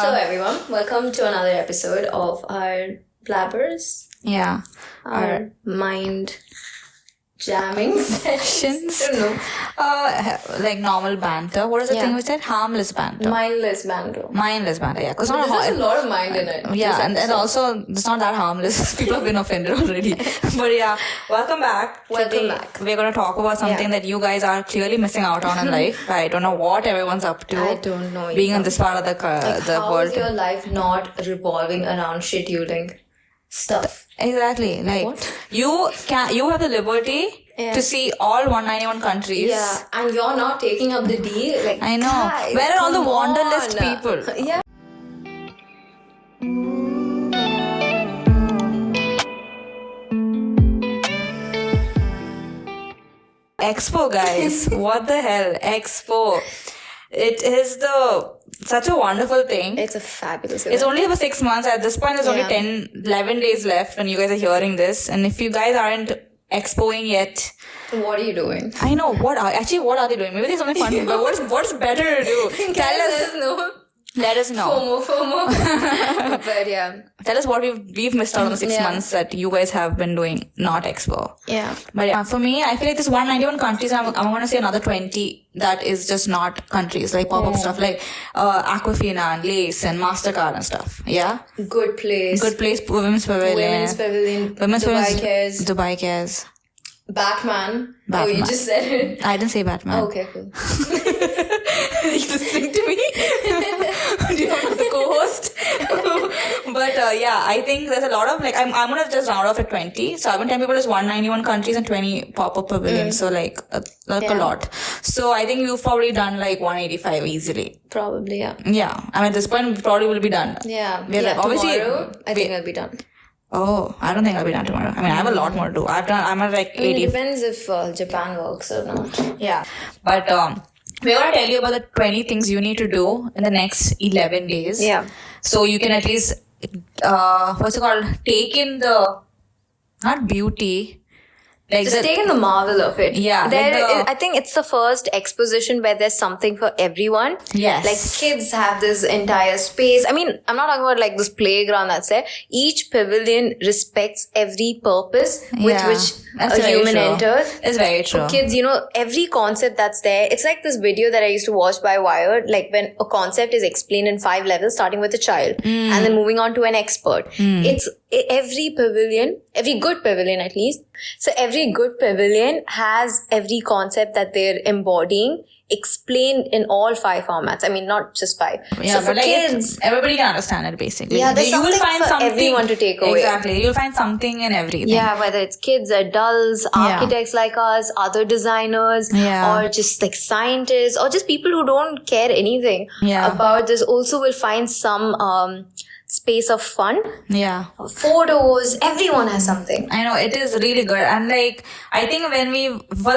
So everyone, welcome to another episode of our blabbers. Yeah. Our mind jamming sessions. I don't know. Like normal banter. What is the Yeah. thing we said? Harmless banter. Mindless banter. Mindless banter, yeah. Because There's a lot of mind in it. yeah, and also it's not that harmless. People have been offended already. But yeah, welcome back. Welcome Today, back. We're going to talk about something that you guys are clearly missing out on in life. I don't know what everyone's up to. I don't know. Being in this part of the How world. is your life not revolving around scheduling stuff? Exactly. Like What? you have the liberty to see all 191 countries. Yeah, and you're not taking up the deal. Like, I know. guys, Where are all the come wanderlust on. people? Yeah. Expo, guys. What the hell? Expo. It is such a wonderful thing. It's a fabulous It's event. only for 6 months. At this point, there's only Yeah. 10, 11 days left when you guys are hearing this. And if you guys aren't expoing yet, What are you doing? I know, what are they doing? Maybe there's something fun, but what's better to do? Let us know. FOMO. But yeah. Tell us what we've missed out on the 6 Yeah. months that you guys have been doing, not Expo. Yeah. But yeah, for me, I feel like this 191 countries, I'm going to say another 20 that is just not countries, like pop-up stuff like Aquafina and Lace and MasterCard and stuff. Yeah? Good place. Good place, Women's Pavilion. Women's Pavilion. Women's Dubai Pavilion. Cares. Dubai Cares. Batman. Oh, Batman. you just said it. I didn't say Batman. Okay, cool. Are you listening to me? Do you know the co-host? But yeah, I think there's a lot of, like, I'm going to just round off at 20. So I've been telling people there's 191 countries and 20 pop-up pavilions. So like a lot. So I think we've probably done like 185 easily. Probably, yeah. Yeah. I mean, at this point, we probably will be done. Yeah. We're like, obviously, tomorrow, I think I'll be done. Oh, I don't think I'll be done tomorrow. I mean, I have a lot more to do. I'm at like 80. It depends if Japan works or not. Yeah. But we're going to tell you about the 20 things you need to do in the next 11 days. Yeah. So you can at least, take in the, not beauty, like Just taking the marvel of it. Yeah, like I think it's the first exposition where there's something for everyone. Yes. Like kids have this entire space. I mean, I'm not talking about like this playground that's there. Each pavilion respects every purpose with Yeah, which that's a very human true. enters. It's very true. For kids, every concept that's there. It's like this video that I used to watch by Wired, like when a concept is explained in 5 levels, starting with a child and then moving on to an expert. It's every pavilion, every good pavilion at least. So every good pavilion has every concept that they're embodying explained in all 5 formats. I mean, not just 5. Yeah, so for but like kids, everybody can understand it basically. Yeah, there's You will something for everyone to take away. Exactly. You'll find something in everything. yeah, whether it's kids, adults, architects like us, other designers, Yeah. or just like scientists, or just people who don't care anything Yeah. about this, also will find some space of fun. Yeah. Photos, everyone has something. I know, it is really good. And like, I think when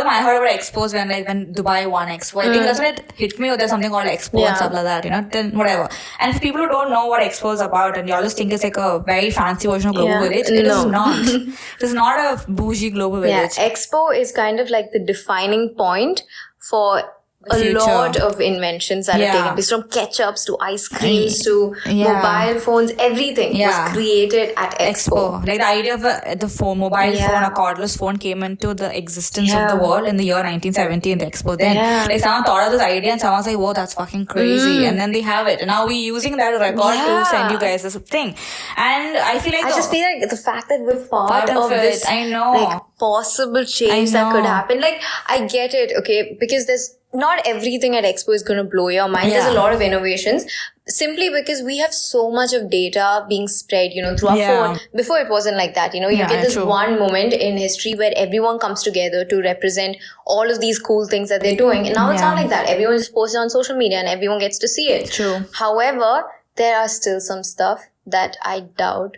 I heard about expos when Dubai won Expo, I think that's when it hit me, there's something called Expo and stuff like that, then whatever. And if people who don't know what Expo is about and y'all just think it's like a very fancy version of Global Village, it is not. It is not a bougie Global Village. Yeah, Expo is kind of like the defining point for a future. lot of inventions that are taken place, from ketchups to ice creams to mobile phones. Everything was created at Expo. Like the idea of the phone, mobile phone, a cordless phone came into the existence of the world in the year 1970 in the Expo. Then like someone thought of this idea and someone's like, whoa, that's fucking crazy. And then they have it. And now we're using that record to send you guys this thing. And I feel like I just feel like the fact that we're part of this, I know, like possible change that could happen. Like, I get it, okay, because there's not everything at Expo is going to blow your mind. There's a lot of innovations simply because we have so much of data being spread, through our phone. Before it wasn't like that, you get this one moment in history where everyone comes together to represent all of these cool things that they're doing. And now it's not like that. Everyone just posts it on social media and everyone gets to see it. True. However, there are still some stuff that I doubt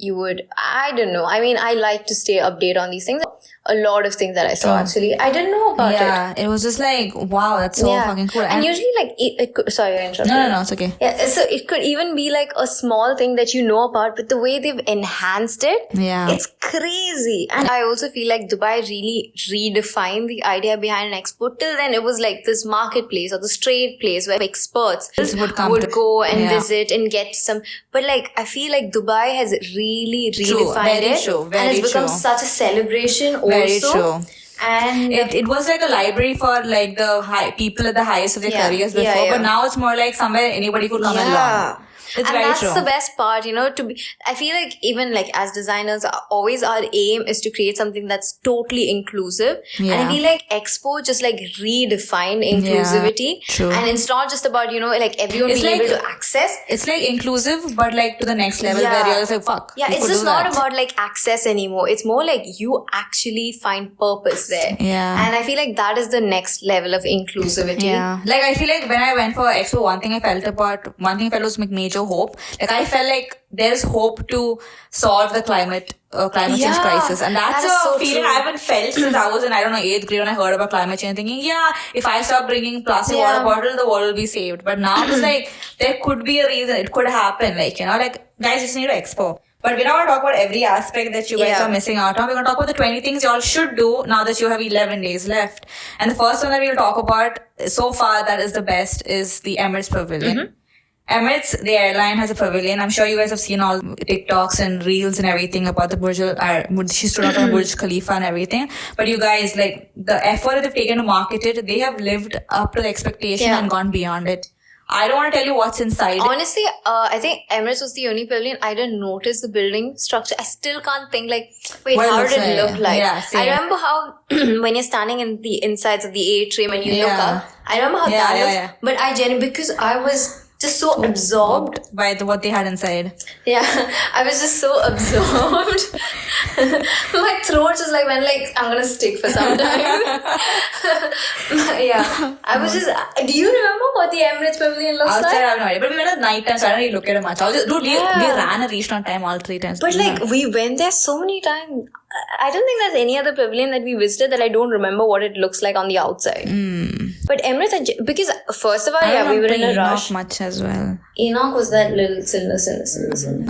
you would, I don't know. I mean, I like to stay updated on these things. A lot of things that I saw, actually, I didn't know about it. Yeah, it was just like, wow, that's so fucking cool. And usually, like, it could, sorry, I interrupted. No, it's okay. Yeah, so it could even be like a small thing that you know about, but the way they've enhanced it, it's crazy. And I also feel like Dubai really redefined the idea behind an expo. Till then, it was like this marketplace or the straight place where experts would go and visit and get some. But like, I feel like Dubai has really redefined it. And it's become such a celebration also. Very true. And it was like a library for like the people at the highest of their careers before, but now it's more like somewhere anybody could come and learn. It's and very that's true. the best part, I feel like even like as designers, always our aim is to create something that's totally inclusive. And I feel like Expo just like redefined inclusivity. True. And it's not just about, like everyone being able to access. It's like inclusive, but like to the next level where you're just like, fuck. Yeah, it's just not about like access anymore. It's more like you actually find purpose there. Yeah. And I feel like that is the next level of inclusivity. Yeah. Like I feel like when I went for Expo, one thing I felt was like major hope. Like I felt like there's hope to solve the climate change crisis, and that's a feeling I haven't felt since I was in 8th grade when I heard about climate change, thinking if I stop bringing plastic water bottle, the world will be saved. But now it's like there could be a reason, it could happen, like guys just need to Expo. But we're not going to talk about every aspect that you guys are missing out on. We're going to talk about the 20 things you all should do now that you have 11 days left. And the first one that we'll talk about so far that is the best is the Emirates Pavilion. Emirates, the airline, has a pavilion. I'm sure you guys have seen all TikToks and reels and everything about the Burj. She stood out on Burj Khalifa and everything. But you guys, like, the effort that they've taken to market it, they have lived up to the expectation and gone beyond it. I don't want to tell you what's inside. Honestly, I think Emirates was the only pavilion. I didn't notice the building structure. I still can't think how did it look like? Yeah, same. I remember how when you're standing in the insides of the atrium and you look up, I remember how that looks. Yeah. But I genuinely, because I was just so absorbed by what they had inside. Yeah, I was just so absorbed. My throat just went I'm gonna stick for some time. I was just. Do you remember what the Emirates Pavilion looks like? Outside, I have no idea. But we went at night time, so I don't really look at it much. We ran and reached on time all 3 times. But we went there so many times. I don't think there's any other pavilion that we visited that I don't remember what it looks like on the outside. But Emirates, because first of all, we were in a rush. Much as well. Enoch was that little cylinder.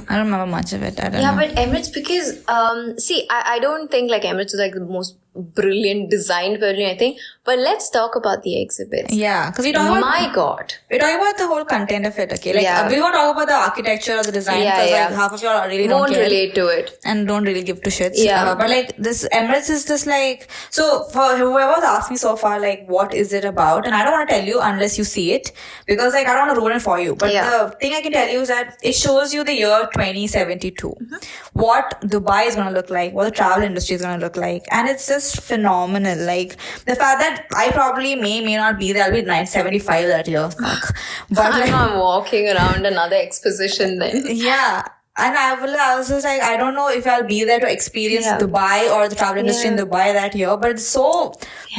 I don't remember much of it. I don't know. But Emirates, because I don't think Emirates is the most brilliant designed pavilion, I think. But let's talk about the exhibits. Yeah, because we're talking about the whole content of it. Okay, we won't talk about the architecture or the design because half of y'all really don't relate to it and don't really give two shits. But this Emirates is just so for whoever's asked me so far, what is it about? And I don't want to tell you unless you see it because I don't want to ruin it for you. But the thing I can tell you is that it shows you the year 2072, what Dubai is going to look like, what the travel industry is going to look like, and it's just phenomenal. The fact that I probably may not be there. I'll be 975 that year. Fuck. But I'm walking around another exposition then. Yeah. And I was just I don't know if I'll be there to experience Dubai or the travel industry in Dubai that year, but it's so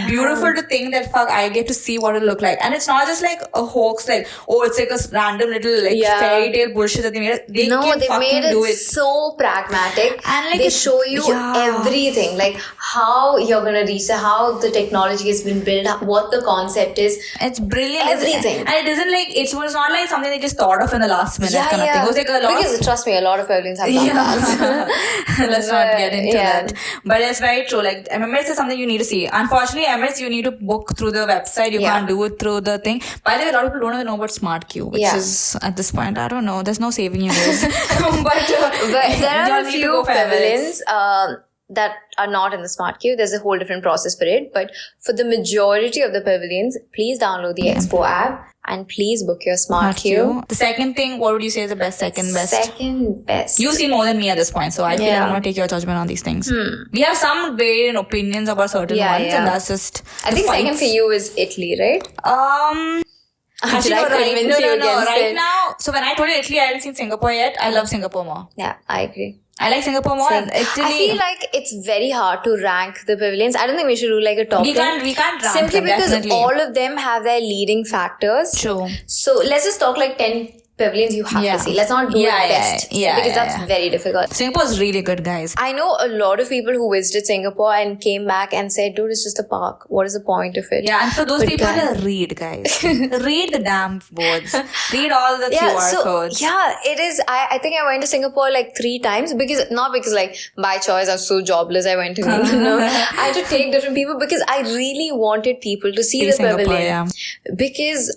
beautiful to think that I get to see what it'll look like. And it's not just a hoax, it's a random little fairy tale bullshit that they made. They made it so pragmatic. And they show you everything, how you're gonna reach, how the technology has been built, what the concept is. It's brilliant. Everything. And it isn't it was not something they just thought of in the last minute kind of thing. It was a lot because trust me, a lot of pavilions have done that. Let's not get into that. But it's very true. Emirates is something you need to see. Unfortunately, Emirates you need to book through the website. You can't do it through the thing. By the way, a lot of people don't even know about Smart Queue, which is at this point, I don't know. There's no saving you guys. but there are a few pavilions that are not in the Smart Queue. There's a whole different process for it. But for the majority of the pavilions, please download the Expo app and please book your Smart Queue. The second thing, what would you say is the best, second best? Second best. You see more than me at this point, so I feel I'm going to take your judgment on these things. We have some varying opinions about certain ones, and that's just I think second for you is Italy, right? Actually, right now, so when I told you Italy, I hadn't seen Singapore yet. I love Singapore more. Yeah, I agree. I like Singapore more. Italy. I feel it's very hard to rank the pavilions. I don't think we should do a top 10. We can't rank simply them, because definitely. all of them have their leading factors. True. So let's just talk 10 pavilions you have to see. Let's not do it best because that's very difficult. Singapore's really good, guys. I know a lot of people who visited Singapore and came back and said, dude, it's just a park. What is the point of it? Yeah, and for those people, read, guys. Read the damn boards. Read all the QR codes. Yeah, it is. I think I went to Singapore like 3 times not because like by choice I was so jobless I went to no. I had to take different people because I really wanted people to see the pavilion. Yeah. Because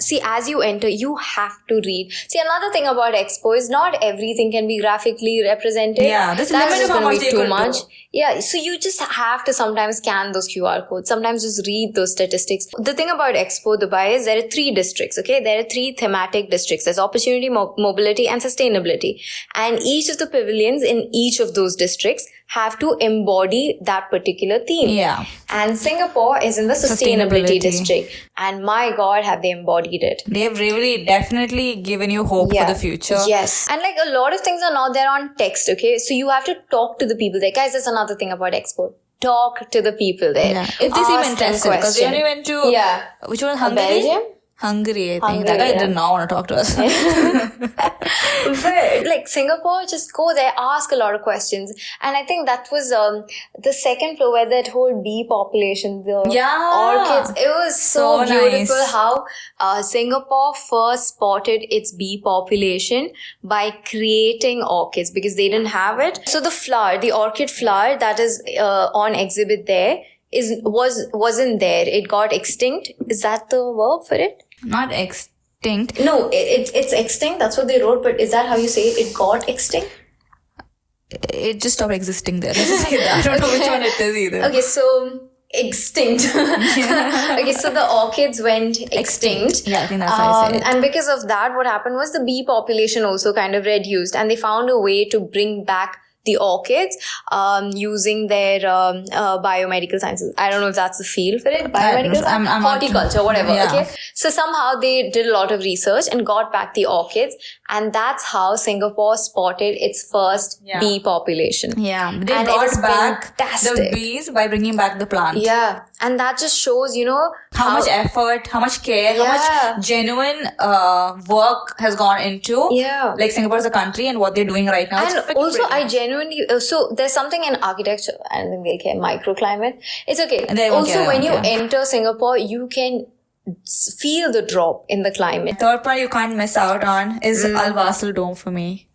see, as you enter, you have to read. See, another thing about Expo is not everything can be graphically represented. Yeah, this limit is going to be too much. Yeah, so you just have to sometimes scan those QR codes, sometimes just read those statistics. The thing about Expo Dubai is there are 3 districts, okay? There are 3 thematic districts. There's opportunity, mobility, and sustainability. And each of the pavilions in each of those districts have to embody that particular theme. Yeah. And Singapore is in the sustainability district. And my God, have they embodied it. They've really definitely given you hope for the future. Yes. And like a lot of things are not there on text, okay? So you have to talk to the people there. Guys, that's another thing about Expo. Talk to the people there. Yeah. If they seem interested. Because we only went to, which one? Hungary? Belgium? Hungary, I think. That guy did not want to talk to us. But like Singapore, just go there, ask a lot of questions. And I think that was the second floor where that whole bee population, the orchids, it was so beautiful how Singapore first spotted its bee population by creating orchids because they didn't have it. So the orchid flower that is on exhibit there wasn't there. It got extinct. Is that the verb for it? Not extinct. No, it's extinct. That's what they wrote. But is that how you say it? It got extinct? It just stopped existing there. Let's say that. I don't know which one it is either. Okay, so extinct. Okay, so the orchids went extinct. Yeah, I think that's how I say it. And because of that, what happened was the bee population also kind of reduced, and they found a way to bring back the orchids using their biomedical sciences. I don't know if that's the field for it. Biomedical science? Horticulture, whatever. Yeah. Okay. So somehow they did a lot of research and got back the orchids. And that's how Singapore spotted its first bee population. Yeah. They brought back the bees by bringing back the plant. Yeah. And that just shows, how much effort, how much care, how much genuine work has gone into like Singapore as a country and what they're doing right now. And also, I genuinely, so there's something in architecture, I don't think they'll care, microclimate. It's okay. Also, when you enter Singapore, you can feel the drop in the climate. Third part you can't miss out on is Al Wasl Dome for me.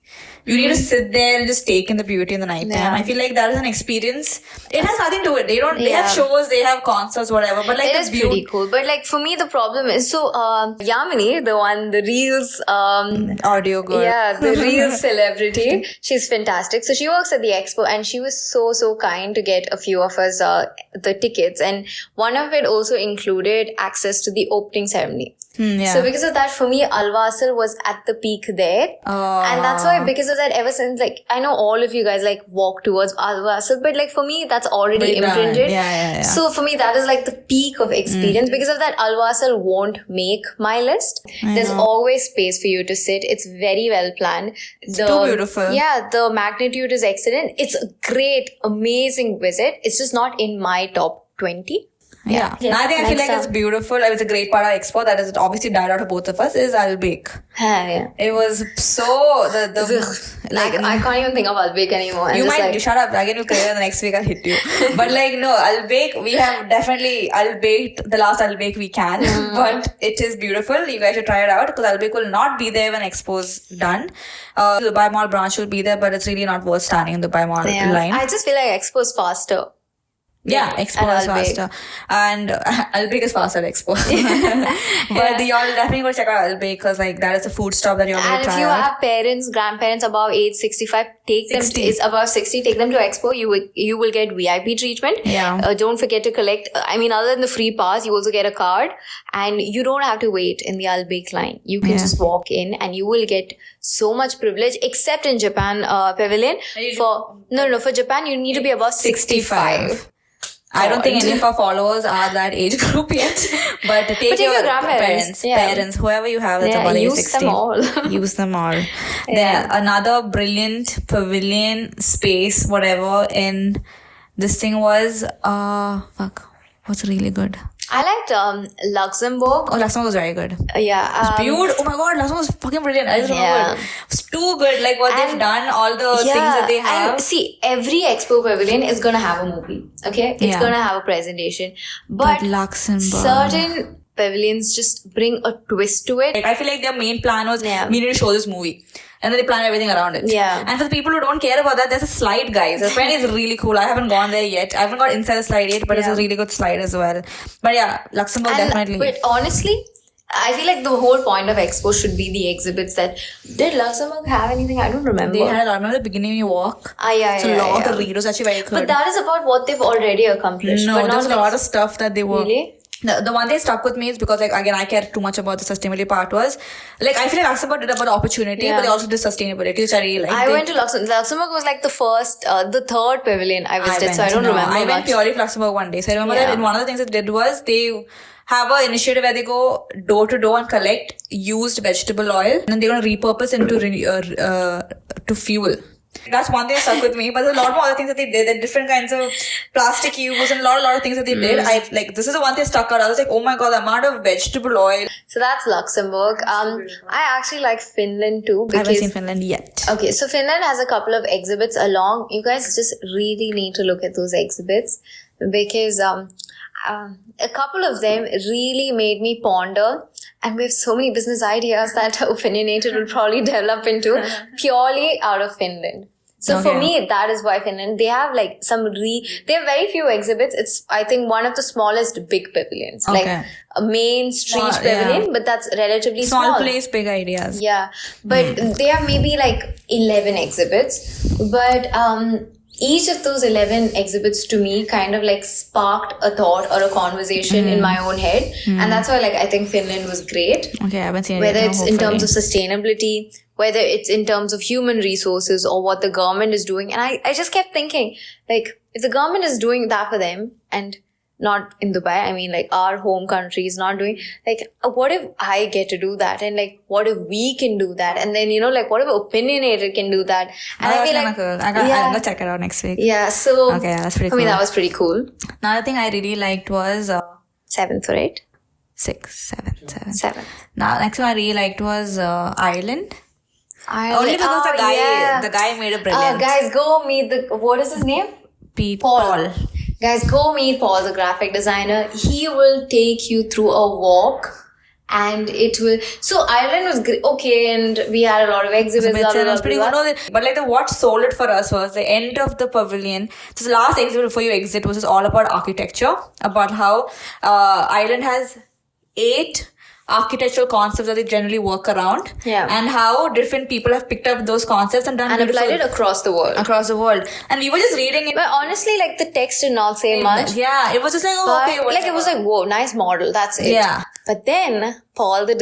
You need to sit there and just take in the beauty in the night time. Yeah. I feel like that is an experience. It has nothing to it. They have shows, they have concerts, whatever. But like it is pretty cool. But like for me, the problem is Yamini, the Reels audio girl. Yeah, the Reels celebrity. She's fantastic. So she works at the Expo and she was so kind to get a few of us the tickets. And one of it also included access to the opening ceremony. So because of that, for me, Al Wasl was at the peak there. And that's why, because of that, ever since, like, I know all of you guys, like, walk towards Al Wasl, but, like, for me, that's already imprinted. Yeah. So, for me, that is, like, the peak of experience. Because of that, Al Wasl won't make my list. There's always space for you to sit. It's very well planned. It's too beautiful. Yeah, the magnitude is excellent. It's a great, amazing visit. It's just not in my top 20. Yeah. I feel like it's beautiful. It was a great part of Expo that has obviously died out of both of us is Al Baik. It was so I can't even think of Al Baik anymore. You might shut up. Again, you clear the next week I'll hit you. But like no, Al Baik, we have definitely Al Baik, the last Al Baik we can. But it is beautiful. You guys should try it out because Al Baik will not be there when Expo's done. The Dubai Mall branch will be there, but it's really not worth standing in the Dubai Mall line. I just feel like Expo's faster. Yeah, Expo is faster. And Al Baik is faster at Expo. But y'all definitely go check out Al Baik because like that is a food stop that you're going to try out. And if you have parents, grandparents above age 65, take them to Expo. You will get VIP treatment. Yeah. Don't forget to collect. Other than the free pass, you also get a card. And you don't have to wait in the Al Baik line. You can just walk in and you will get so much privilege, except in Japan pavilion. For Japan, you need to be above 65. I don't think any of our followers are that age group yet. But take your grandparents, parents, whoever you have that's about age 60. Use them all. Then another brilliant pavilion space, whatever, in this thing was, what What's really good? I liked Luxembourg. Oh, Luxembourg was very good. Yeah. Beautiful. Oh my god, Luxembourg was fucking brilliant. I just remember it's too good. Like what they've done, all the things that they have. And see, every Expo pavilion is gonna have a movie. Okay, it's gonna have a presentation. But Luxembourg, certain pavilions just bring a twist to it. Like, I feel like their main plan was we need to show this movie. And then they plan everything around it. Yeah. And for the people who don't care about that, there's a slide, guys. The friend is really cool. I haven't gone there yet. I haven't got inside the slide yet, but it's a really good slide as well. But yeah, Luxembourg definitely. But honestly, I feel like the whole point of Expo should be the exhibits that... Did Luxembourg have anything? I don't remember. They had a lot. Remember the beginning when you walk? Yeah. So a lot of the read was actually very good. But that is about what they've already accomplished. No, but there's a lot of stuff that they were... Really? The one that stuck with me is because, like, again, I care too much about the sustainability part was, like, I feel like Luxembourg did about the opportunity, but they also did sustainability, which I really like. I went to Luxembourg. Luxembourg was like the third pavilion I visited, so I don't remember I went much. purely to Luxembourg one day. So I remember that one of the things that they did was they have an initiative where they go door to door and collect used vegetable oil, and then they're going to repurpose into to fuel. That's one thing that stuck with me, but there's a lot more other things that they did. There are different kinds of plastic cubes and a lot of things that they did. This is the one thing that stuck out. I was like, oh my god, the amount of vegetable oil. So that's Luxembourg. I actually like Finland too. I haven't seen Finland yet. Okay, so Finland has a couple of exhibits along. You guys just really need to look at those exhibits because a couple of them really made me ponder. And we have so many business ideas that Opinionated will probably develop into purely out of Finland. So for me, that is why Finland, they have like they have very few exhibits. It's, I think, one of the smallest big pavilions. Like a main street pavilion, but that's relatively small. Small place, big ideas. Yeah. But they have maybe like 11 exhibits. But each of those 11 exhibits to me kind of like sparked a thought or a conversation in my own head. And that's why like I think Finland was great. Okay, I haven't seen it. Whether it's in terms of sustainability, whether it's in terms of human resources or what the government is doing. And I just kept thinking, like, if the government is doing that for them and not in Dubai, I mean, like, our home country is not doing, like, what if I get to do that? And, like, what if we can do that? And then, you know, like, what if Opinionated can do that? And I feel like... Cool. I'm going to check it out next week. Yeah, so... Okay, that's pretty cool. I mean, that was pretty cool. Another thing I really liked was... 7th or 8th? 7th. Now, next one I really liked was Ireland. Only because the guy made it brilliant. Guys, go meet what is his name? Paul. Guys, go meet Paul, the graphic designer. He will take you through a walk and it will... So Ireland was great. Okay, and we had a lot of exhibits. It was pretty good. But like what sold it for us was the end of the pavilion. So the last exhibit before you exit was all about architecture. About how Ireland has 8 architectural concepts that they generally work around. Yeah. And how different people have picked up those concepts and done and applied it across the world. And we were just reading it. But honestly, like, the text did not say much. Yeah. It was just like, okay, whatever. Like, it was like, whoa, nice model. That's it. Yeah. But then Paul, the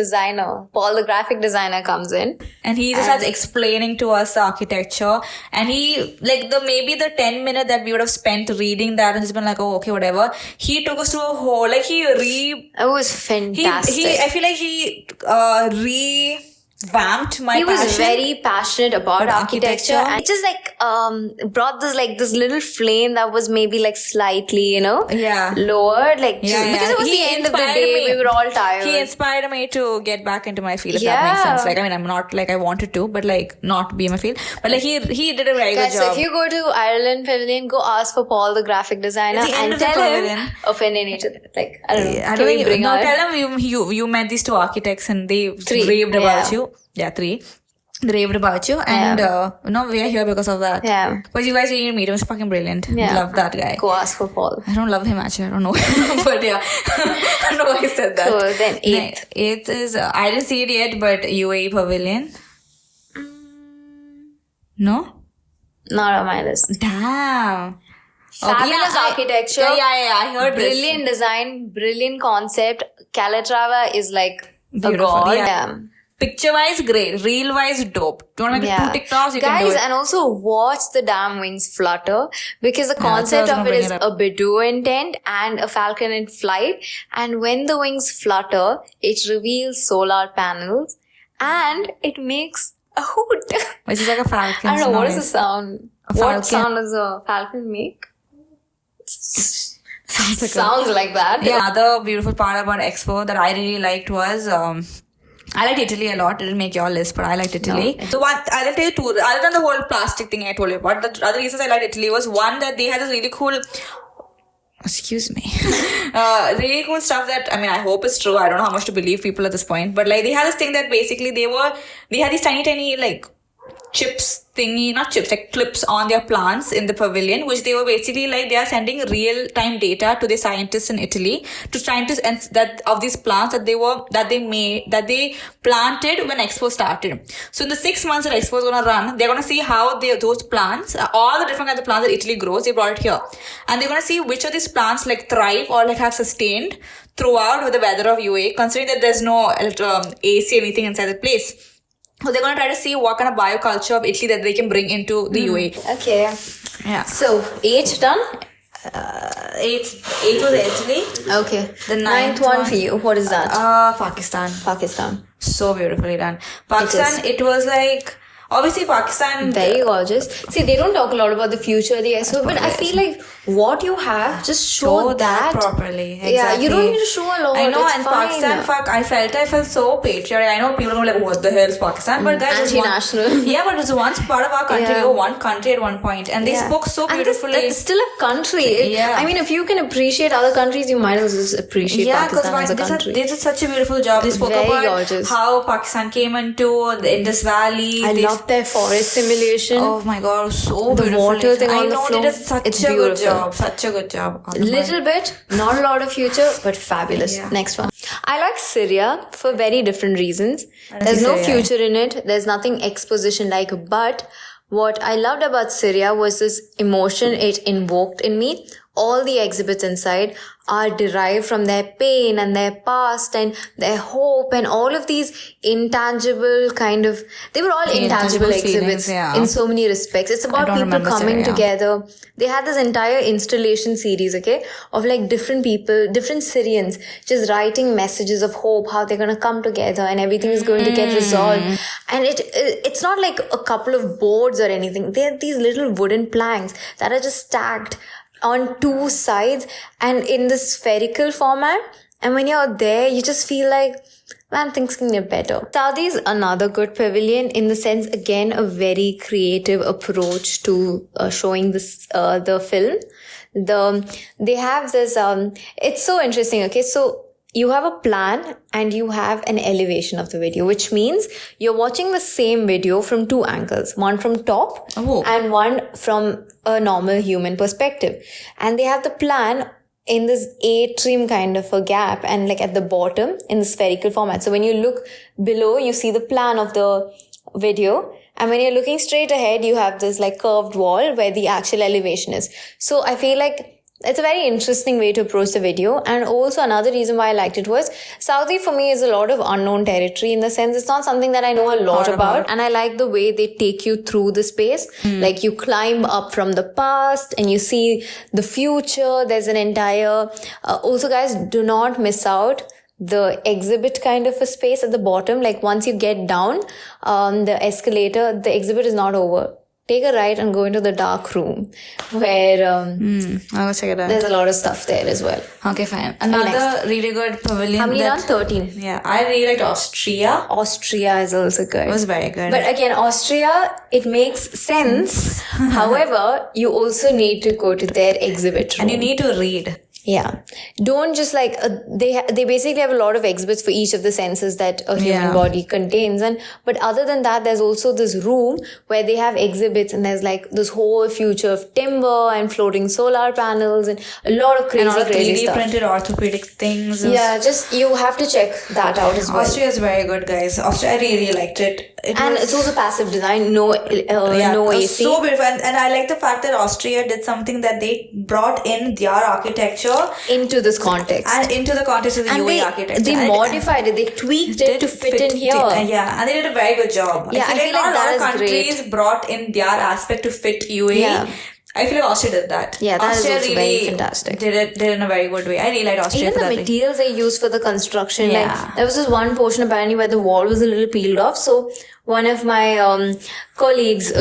graphic designer, comes in. And he just starts explaining to us the architecture. And he, like, maybe the 10 minutes that we would have spent reading that and just been like, oh, okay, whatever. He took us to a whole, like, it was fantastic. I feel like he revamped my passion. He was very passionate about architecture. And it just, like, brought this little flame that was maybe, like, slightly, you know, lowered. Like, because it was the end of the day, we were all tired. He inspired me to get back into my field, if that makes sense. Like, I mean, I'm not, like, I wanted to, but, like, not be in my field. But, like, he did a very good job. So if you go to Ireland Pavilion, go ask for Paul, the graphic designer, and tell him Opinionated. Like, I don't know. Tell him you met these 2 architects and they raved about you. Yeah, 3. They raved about you, and we are here because of that. Yeah. But you guys need to meet him. He's fucking brilliant. Yeah. Love that guy. Go ask for Paul. I don't love him actually. I don't know. But yeah. I don't know why I said that. So then 8th. 8th is, I didn't see it yet, but UAE Pavilion. No? Not on my list. Damn. Fabulous architecture. I heard brilliant design, brilliant concept. Calatrava is like beautiful. A god. Yeah. Picture-wise, great. Reel-wise, dope. Do you want to make 2 TikToks? You can do it. And also watch the damn wings flutter, because the concept of it is a Bedouin tent and a falcon in flight. And when the wings flutter, it reveals solar panels and it makes a hoot. Which is like a falcon. I don't know, what is the sound? What sound does a falcon make? Sounds like that. Yeah. Another beautiful part about Expo that I really liked was I liked Italy a lot. It didn't make your list, but I liked Italy. No. So I'll tell you two. Other than the whole plastic thing I told you about, the other reasons I liked Italy was one, that they had this really cool. Excuse me. Really cool stuff that, I mean, I hope it's true. I don't know how much to believe people at this point, but like they had this thing that basically they had these tiny like chips thingy, not chips, like clips on their plants in the pavilion, which they were basically like, they are sending real-time data to the scientists in Italy to try to, and that of these plants that they planted when Expo started. So in the 6 months that Expo is going to run, they're going to see how those plants, all the different kinds of plants that Italy grows, they brought it here. And they're going to see which of these plants like thrive or like have sustained throughout with the weather of UAE, considering that there's no AC or anything inside the place. So they're going to try to see what kind of bioculture of Italy that they can bring into the UAE. Okay. Yeah. So, 8 done? 8 was Italy. Okay. The ninth one for you. What is that? Pakistan. Pakistan. So beautifully done. Pakistan, it was like, obviously Pakistan. Very gorgeous. See, they don't talk a lot about the future of the Expo, but I feel like what you have, just show that properly. Exactly. Yeah, you don't need to show a lot. I know, it's and fine. Pakistan, I felt so patriotic. I know people are like, what the hell is Pakistan? But guys, anti-national. Yeah, but it was once part of our country. We were one country at one point, and they spoke so beautifully. And it's still a country. Yeah. I mean, if you can appreciate other countries, you might as well just appreciate Pakistan as a country. They did such a beautiful job. They spoke Very about gorgeous. how Pakistan came into the Indus Valley. I love their forest simulation. Oh my god, so beautiful. The water thing on the floor. They did such a good job. Such a good job. Little bit, not a lot of future, but fabulous. Yeah. Next one. I like Syria for very different reasons. There's no future in it. There's nothing exposition like, but what I loved about Syria was this emotion it invoked in me. All the exhibits inside are derived from their pain and their past and their hope and all of these intangible they were all intangible exhibits in so many respects. It's about people coming together. They had this entire installation series, of like different people, different Syrians just writing messages of hope, how they're going to come together and everything is going to get resolved. And it's not like a couple of boards or anything. They're these little wooden planks that are just stacked on two sides and in this spherical format. And when you're there, you just feel like, man, things can get better. Saudi is another good pavilion in the sense, again, a very creative approach to showing this the film. They have this, it's so interesting, so you have a plan and you have an elevation of the video, which means you're watching the same video from two angles, one from top and one from a normal human perspective. And they have the plan in this atrium kind of a gap and like at the bottom in the spherical format. So when you look below, you see the plan of the video. And when you're looking straight ahead, you have this like curved wall where the actual elevation is. So I feel like it's a very interesting way to approach the video. And also another reason why I liked it was Saudi for me is a lot of unknown territory in the sense it's not something that I know a lot about. And I like the way they take you through the space. Like you climb up from the past and you see the future. There's an entire, also guys, do not miss out the exhibit kind of a space at the bottom. Like once you get down the escalator, the exhibit is not over. Take a right and go into the dark room where I'll check it out. There's a lot of stuff there as well. Okay, fine. Another really good pavilion. How many are 13? Yeah, I really liked Austria. Austria is also good. It was very good. But again, Austria, it makes sense. However, you also need to go to their exhibit room. And you need to read. Yeah. Don't just like, they basically have a lot of exhibits for each of the senses that a human body contains. But other than that, there's also this room where they have exhibits and there's like this whole future of timber and floating solar panels and a lot of crazy stuff. 3D printed orthopedic things. Yeah, just you have to check that out as well. Austria is very good, guys. Austria, I really liked it. It's also passive design, no AC. So beautiful. And I like the fact that Austria did something that they brought in their architecture into this context. And into the context of the UAE architecture. They modified it. They tweaked it to fit in here. And they did a very good job. Yeah, I feel like that is countries great. Brought in their aspect to fit UAE. Yeah. I feel like Austria did that. Yeah, that Austria is also really very fantastic. Did it in a very good way. I really liked Austria. Even the materials they used for the construction. Like there was this one portion apparently where the wall was a little peeled off. So one of my colleagues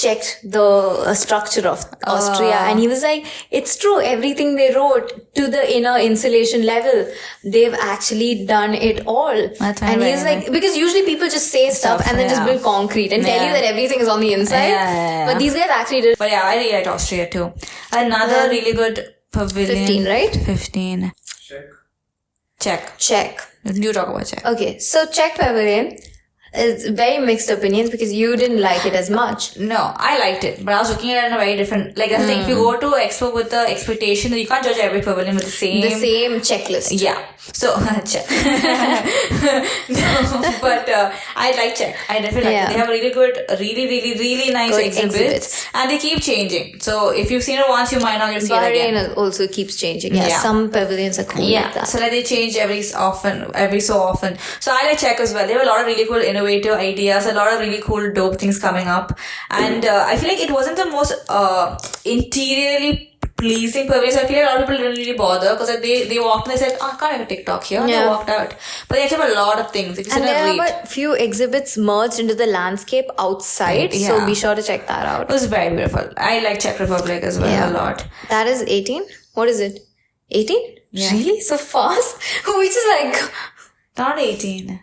checked the structure of Austria, and he was like, it's true, everything they wrote to the inner insulation level, they've actually done it all. That's and he's very like, because usually people just say stuff and then just build concrete and tell you that everything is on the inside. But these guys actually did. But yeah, I really liked Austria too. Another really good pavilion. 15, right? 15. Czech. You talk about Czech. Okay, so Czech pavilion is very mixed opinions because you didn't like it as much. No, I liked it, but I was looking at it in a very different. Like I think if you go to Expo with the expectation that you can't judge every pavilion with the same checklist. Yeah. So Czech. No, but I like Czech. I definitely like it. They have really good, really nice good exhibits, and they keep changing. So if you've seen it once, you might not get to see it again. Bahrain also keeps changing. Yeah, some pavilions are cool. Yeah, like that. So like they change every so often. So I like Czech as well. They have a lot of really cool innovative ideas, a lot of really cool dope things coming up, and I feel like it wasn't the most interiorly pleasing pavilion. So I feel like a lot of people didn't really bother because they walked and they said, I can't have a TikTok here. And they walked out. But they actually have a lot of things. If you and there are a few exhibits merged into the landscape outside. Yeah. So be sure to check that out. It was very beautiful. I like Czech Republic as well a lot. That is 18? What is it? 18? Yeah. Really? So fast? We just like... Not 18.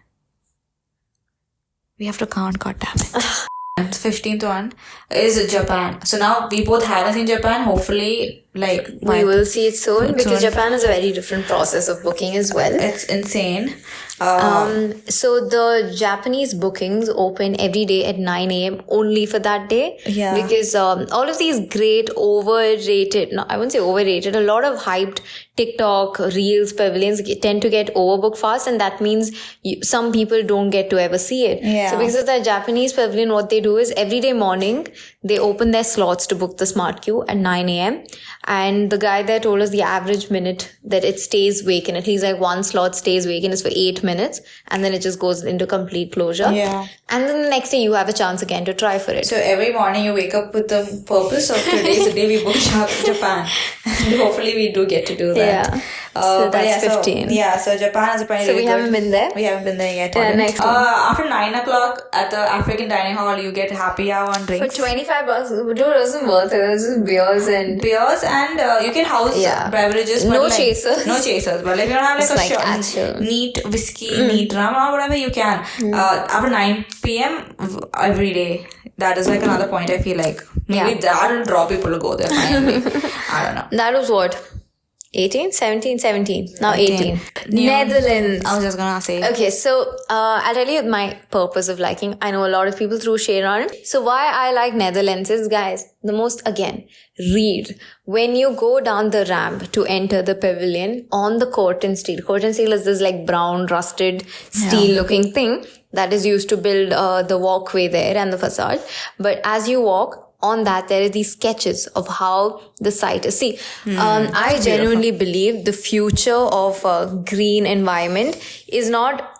We have to count, goddammit. And 15th one is Japan. So now we both haven't seen Japan. Hopefully, like we will see it soon because Japan is a very different process of booking as well. It's insane. So the Japanese bookings open every day at 9 a.m. only for that day. Yeah. Because all of these great overrated, no, I wouldn't say overrated, a lot of hyped TikTok, Reels, pavilions tend to get overbooked fast, and that means some people don't get to ever see it. Yeah. So because of that Japanese pavilion, what they do is every day morning, they open their slots to book the smart queue at 9 a.m. And the guy there told us the average minute that it stays vacant, at least like one slot stays vacant, is for 8 minutes, and then it just goes into complete closure. Yeah. And then the next day you have a chance again to try for it. So every morning you wake up with the purpose of today's the day we book Japan. And hopefully we do get to do that. Yeah. So that's 15. So Japan is apparently So we haven't been there? We haven't been there yet. Yeah, next one. After 9 o'clock at the African dining hall, you get happy hour and drinks. For $25, dude, it wasn't worth it. It was just beers and you can house beverages. No like, chasers. No chasers. But if you don't have like it's a shot, neat whiskey, neat rum or whatever, you can. After 9 p.m. every day. That is like another point I feel like. Maybe that will draw people to go there finally. I don't know. That was what? 18? 17? Now 18. Netherlands. I was just gonna say. Okay, so I'll tell you my purpose of liking. I know a lot of people threw shade on it. So why I like Netherlands is, guys, the most, again, read. When you go down the ramp to enter the pavilion on the curtain steel is this like brown, rusted, steel-looking thing that is used to build the walkway there and the facade. But as you walk, on that, there are these sketches of how the site is. See, I genuinely believe the future of green environment is not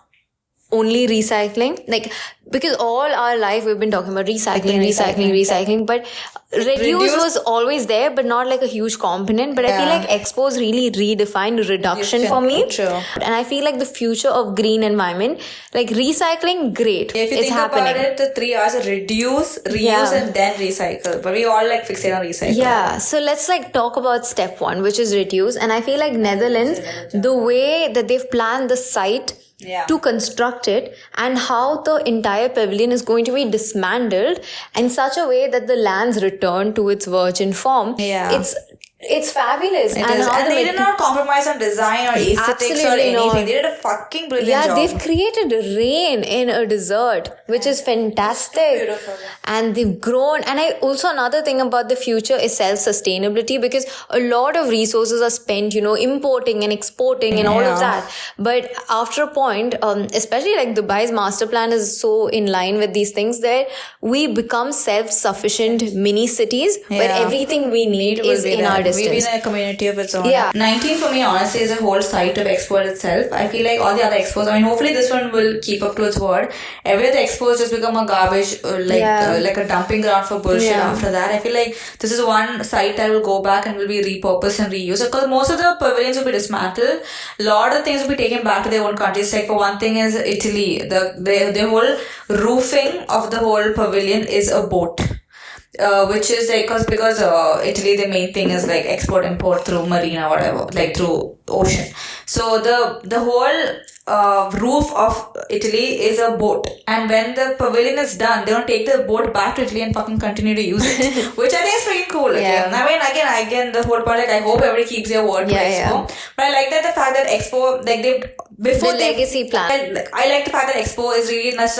only recycling. Like, because all our life we've been talking about recycling, but reduce was always there, but not like a huge component. But I feel like Expo's really redefined reduction for me. True. And I feel like the future of green environment, like recycling, great. If you it's think happening. about it, the 3 R's are reduce, reuse, and then recycle. But we all like fixate on recycle. Yeah. So let's like talk about step 1, which is reduce. And I feel like Netherlands, the way that they've planned the site to construct it and how the entire pavilion is going to be dismantled in such a way that the lands return to its virgin form. Yeah. It's fabulous. And they did not compromise on design or aesthetics or anything. Not. They did a fucking brilliant job. They've created rain in a desert, which is fantastic. Beautiful. And they've grown. And another thing about the future is self-sustainability, because a lot of resources are spent, importing and exporting and all of that. But after a point, especially like Dubai's master plan is so in line with these things that we become self-sufficient mini cities where everything we need is in our district. distance. We've been in a community of its own. Yeah. 19 for me, honestly, is a whole site of Expo itself. I feel like all the other expos, I mean, hopefully this one will keep up to its word. Every other expo has just become a garbage, like a dumping ground for bullshit after that. I feel like this is one site that will go back and will be repurposed and reused, because most of the pavilions will be dismantled. A lot of things will be taken back to their own countries. Like, for one thing is Italy. The whole roofing of the whole pavilion is a boat. Which is like, because Italy, the main thing is like export import through marine or whatever, like through ocean. So the whole roof of Italy is a boat, and when the pavilion is done, they don't take the boat back to Italy and fucking continue to use it, which I think is pretty cool. Yeah. I mean, again, the whole point, like, I hope everybody keeps their word to Expo. But I like that the fact that Expo, like, legacy plan. I like the fact that Expo is really like,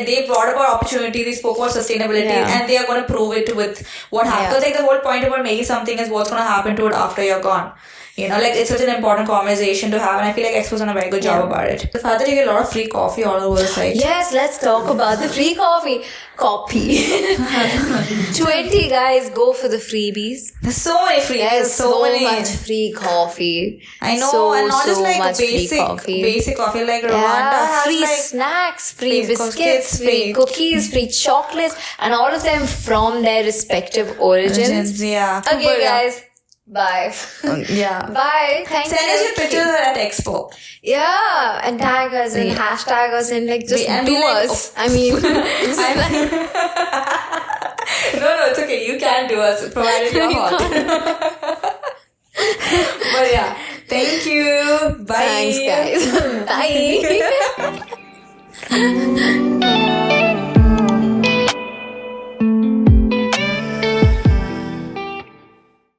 they brought about opportunity, they spoke about sustainability, and they are going to prove it with what happens. Like, the whole point about making something is what's going to happen to it after you're gone. You know, like, it's such an important conversation to have, and I feel like Expo's done a very good job about it. The fact that you get a lot of free coffee all over the site. Yes, let's talk about the free coffee. 20 guys, go for the freebies. There's so many freebies. There's so much free coffee. I know, and not just like basic coffee, like Rwanda has free like snacks, free biscuits, free cookies, free chocolates, and all of them from their respective origins. Yeah. Okay, guys. Bye. Bye. Thank you. Send us your pictures at Expo. Yeah, and tag us and hashtag us and like just do us. I mean, no, it's okay. You can do us, provided you're hot. But yeah, thank you. Bye. Thanks, guys. Bye.